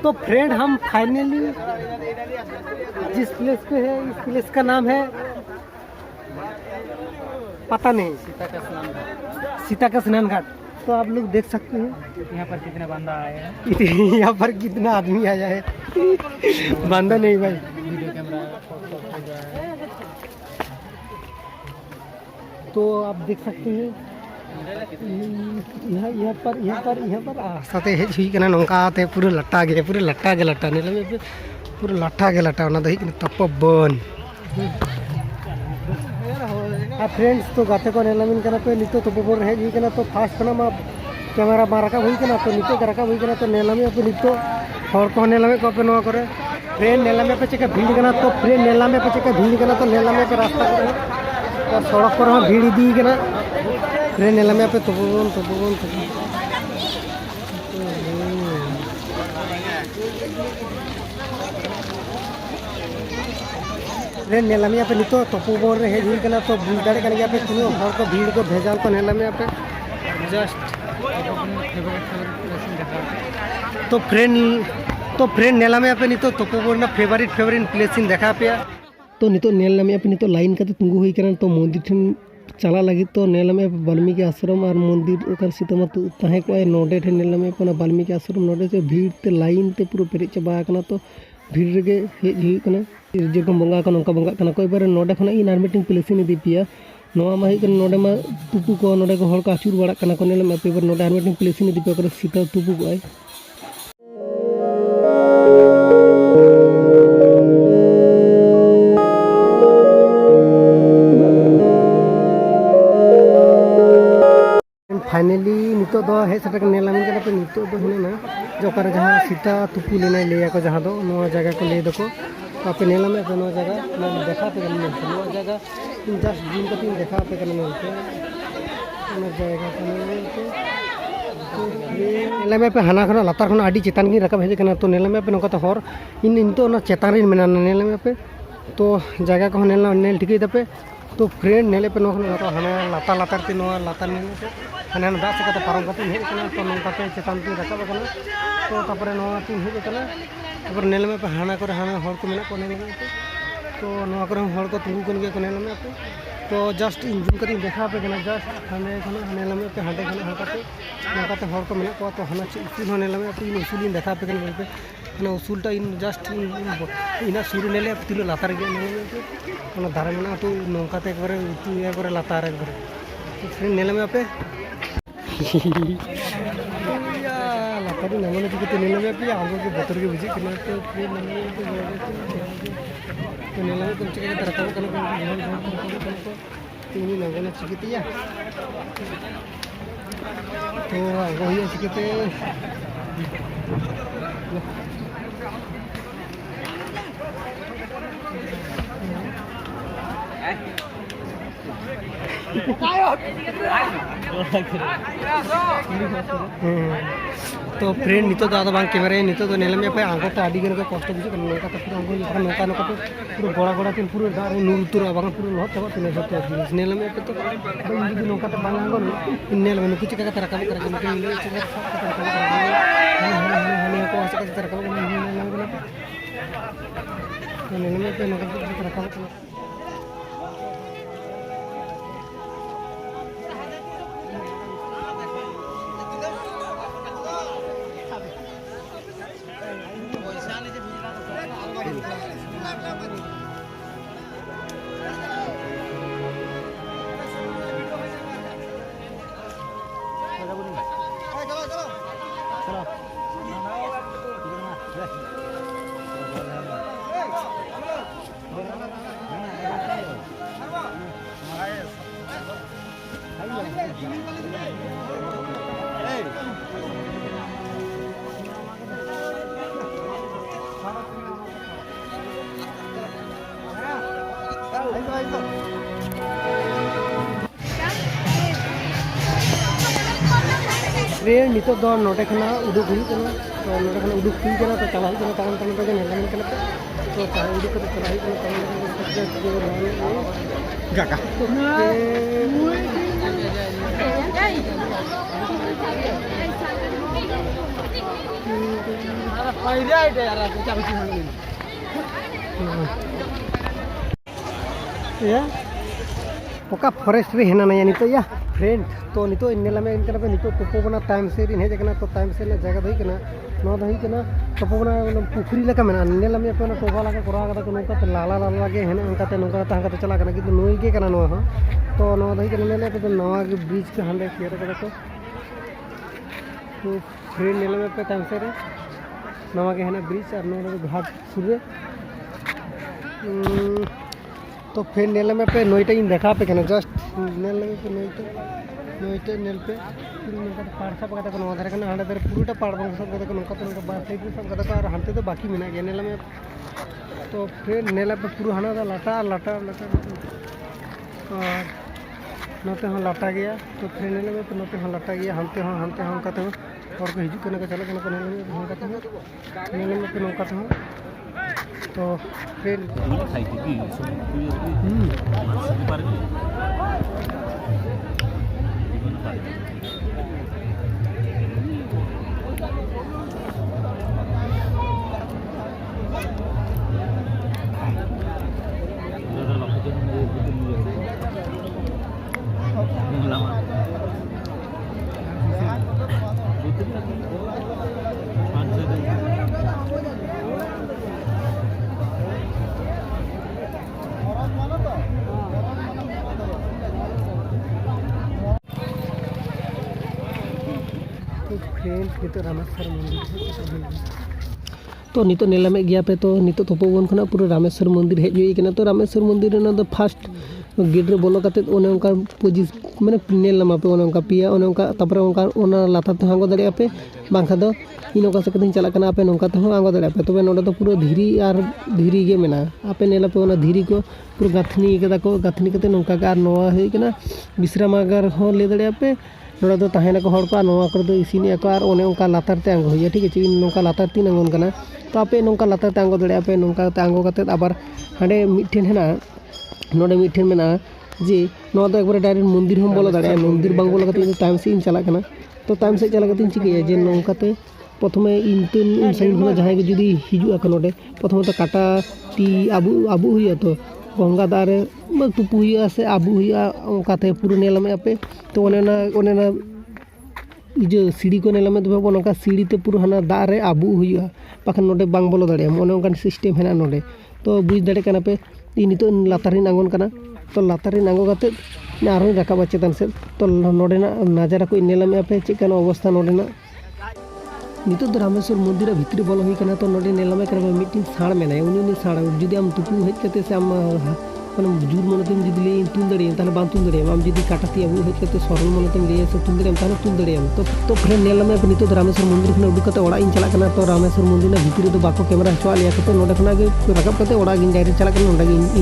तो फ्रेंड हम फाइनली जिस प्लेस पे है, इस प्लेस का नाम है पता नहीं, सीता का स्नान घाट। तो आप लोग देख सकते हैं यहाँ पर कितने बंदा आए हैं, यहाँ पर कितना आदमी आया है। बंदा नहीं भाई, वीडियो कैमरा तो आप देख सकते हैं यहाँ पर साथे हेज हुई कना नौका आते पूरा लट्टा गे लट्टा ने लगे पूरा लट्टा गे लट्टा ना दही तपबन। फ्रेंड्स तो गाते को नेलामिन कना पे नितो तपबन हेज हुई कना तो फास्ट कना मा कैमरा मा रखा हुई कना तो नितो रखा हुई कना तो नेलामी पे नितो हर को नेलामे को पे नवा करे फ्रेंड नेलामे पे चेका भीड़ कना तो फ्रेंड नेलामे पे चेका भीड़ कना तो नेलामे पे रास्ता करे तो सड़क पर भीड़ दी कना फ्रेंड नेलामे पे तपबन फ्रेंड नेलामिया पे नितो तपोबन रे हेज हुई कना तो बुझ दाड़े कना या पे तीनों हर को भीड़ को भेजाल को नेलामिया पे जस्ट तो फ्रेंड नेलामिया पे नितो तपोबन ना फेवरेट प्लेस इन देखा पे तो नितो नेलामिया पे नितो लाइन काते तुंगु हुई कना तो मंदिर ठन चला लगी तो नेलामिया पे वाल्मीकि आश्रम और मंदिर ओकर सीतामा ताहे को नोडे ठे नेलामिया पे वाल्मीकि आश्रम नोडे से भीड़ ते लाइन ते पूरा पेरे चबा कना तो भीड़ रे हेज हुई कना जेरकम बंगा का नौका बंगा कना कोई बार नोडे खना इन आर मीटिंग प्लेस इन दी पिया नोआ मा हुई कना नोडे मा तुपु को नोडे को हर का आचुर बड़ा कना को नेलामिया पे नोडे आर मीटिंग प्लेस इन दी पे ओकर सीता तुपु को आय फाइनली नितो दो हेज सटक नेलामिन कना पे नितो दो हिना जो कर जहां सीता तुपु लेना लेया को जहां दो नो जगह को ले दको तो पे नेलामे पे नो जगह ना देखा पे कना नो जगह इन जस्ट दिन का तीन देखा पे कना मिलते नो जगह कना तो नेलामे पे हाना खना लातार खना आडी चेतान गी रकब हेज कना तो नेलामे पे नका तो हर इन तो ना चेतान रे मेना नेलामे पे तो जगह को नेल ठीक दपे तो फ्रेंड नेले पे नो खना हाना लातार ते नो लातार नेले पे हाना दास से पारम कते हेज कना तो नंका पे चेतान तीन रकब कना तो तापरे नो तीन हेज कना तापर नेलमे पे हाना करे हाना हर को मेना को नेलमे पे तो नो करे हर को तुंगु कन गे को नेलमे पे तो जस्ट इंजन करी देखा पे कना जस्ट हाने खना नेलमे पे हांडे खना हाकाते नकाते हर को मेना को तो हाना उसूल नेलमे पे इन उसूल देखा पे कना पे ना उसूलटा इन जस्ट इना शुरू नेले तिलो लातार गे नेलमे पे ना दारे मेना तो नंकाते करे उतु या करे लातार करे तो फ्रेंड नेलमे पे लातारी नमने चिकते नेलमे पे आगो के बतर के बुझी कना तो फ्रेंड नेलमे पे तो नेलमे तुम चिकते तरकाव कना को तीन नगने चिकतिया तो आगो ही चिकते तो फ्रेंड नितो दादा बांग कैमरा नितो तो नेलमे पे आंगो तो आडी गन को कष्ट बुझे कना नौका तो पूरा आंगो नौका नौका पे पूरा गोड़ा गोड़ा तीन पूरा दार नूर तुर बांग पूरा लहत चबा तीन सब जिनिस नेलमे पे तो भाई जुदी नौका तो बांग आंगो नेलमे नुकु चिका का रकम कर के ले चिका का रकम कर हने को आसे का रकम नेलमे तो नेलमे पे नौका का रकम ट्रेन नितो दो नोटे खना उडुक हुई कना तो नोटे खना उडुक हुई कना तो चला हुई कना तारन तारन पे नेलामिन कना तो चला उडुक तो चला हुई कना तारन जो गाका ya oka forest re hena naya nito ya friend to nito innelame inkana pe nito topo bana time se rin heje kana to time se na jaga doi kana no doi kana topo bana pukri leka mena innelame pe na toba laka kora kada ko nongka te lala lage hena angka te nongka ta angka te chala kana kintu noi ge kana no ha to no doi kana nele pe nawa ge bridge ke hande kiera kada to friend innelame pe time se re nawa ge hena bridge ar no ghat surre तो फिर nail में पे नोईटा इन देखा पे कहना just nail में पे नोईटा nail पे फिर नोका पार सब कदा को नोधर करना हंडे दर पूरा पार बंग सब कदा को नोका तो नोका बार साइड सब कदा को और हंते तो बाकी मिना गया नेल में तो फिर नेल पे पूरा हना दा लाटा लाटा लाटा और नोते हम लाटा गया तो फिर नेल में पे नोते हम लाटा गया हंते हम कहते हैं और को हिजू करने का चला करने को नेल में हम कहते हैं नेल में पे नोका तो फिर तो नितो नेलामे गया पे तो नितो तोपोवन खना पूरा रामेश्वर मंदिर हेज हुई कना तो रामेश्वर मंदिर ना तो फर्स्ट गेट रे बोलो कते ओने उनका पोजिस माने नेल नामा पे ओने उनका पिया ओने उनका तपरे उनका ओना लाथा ते हांगो दड़े पे बांखा दो इन ओका से कदिन चला कना पे नोका ते हांगो दड़े पे तबे नोडे तो पूरा धीरी आर धीरी गे मेना आपे नेला पे ओना धीरी को पूरा गाथनी कदा को गाथनी कते नोका कार नोआ हेई कना विश्रामागार हो ले दड़े पे नोडे तो ताहेना को हड़ को नोआ कर दो इसिनी को आर ओने उनका लातार ते आंगो होया ठीक है इन नोका लातार तीन आंगोन कना तो आपे नोका लातार ते आंगो दड़े पे नोका ते आंगो कते आबार हांडे मिठेन हेना नोडे मिठेन मेना जे नोआ तो एकबारे डायरेक्ट मंदिर हम बोला दड़े मंदिर बांग बोला कते टाइम से इन चला कना तो टाइम से चला कते चिकैया जे नोकाते प्रथमे इनतेन इन साइड में जहां के जुदी हिजु आको नोडे प्रथमे तो काटा ती आबू हुई तो गंगा दारे तुपु हुई से आबू हुई ओकाते पूरा नेला में आपे तो ओनेना इजे सीढ़ी को नेला में तो ओनका सीढ़ी ते पूरा हना दारे आबू हुई पाखन नोडे बांग बोलो दड़े ओने ओनका सिस्टम हेना नोडे तो बुझ दड़े कना पे नितो लातारिन आंगन कना तो लातारिन आंगो कते आरो राकाबा चेतन से तो नोडेना नजारा को नेला में आपे चेकन अवस्था नोडेना नितो तो रामेश्वर मंदिर भितरी बोलो हुई कना तो नोडे नेला में करबा मीटिंग साड़ मेना उनी साड़ जुदी आम तुपु हेज कते से आम माने जुर मनतेम जुदी ले तुन दड़े ताले बां तुन दड़े आम जुदी काटाती आबू हेज कते सरल मनतेम ले से तुन दड़े ताले तुन दड़े तो फ्रेंड नेला में नितो तो रामेश्वर मंदिर खना उडुक कते ओड़ा इन चला कना तो रामेश्वर मंदिर भितरी तो बाको कैमरा हचवा लिया कते नोडे खना गे राकाब कते ओड़ा गिन डायरेक्ट चला कना नोडे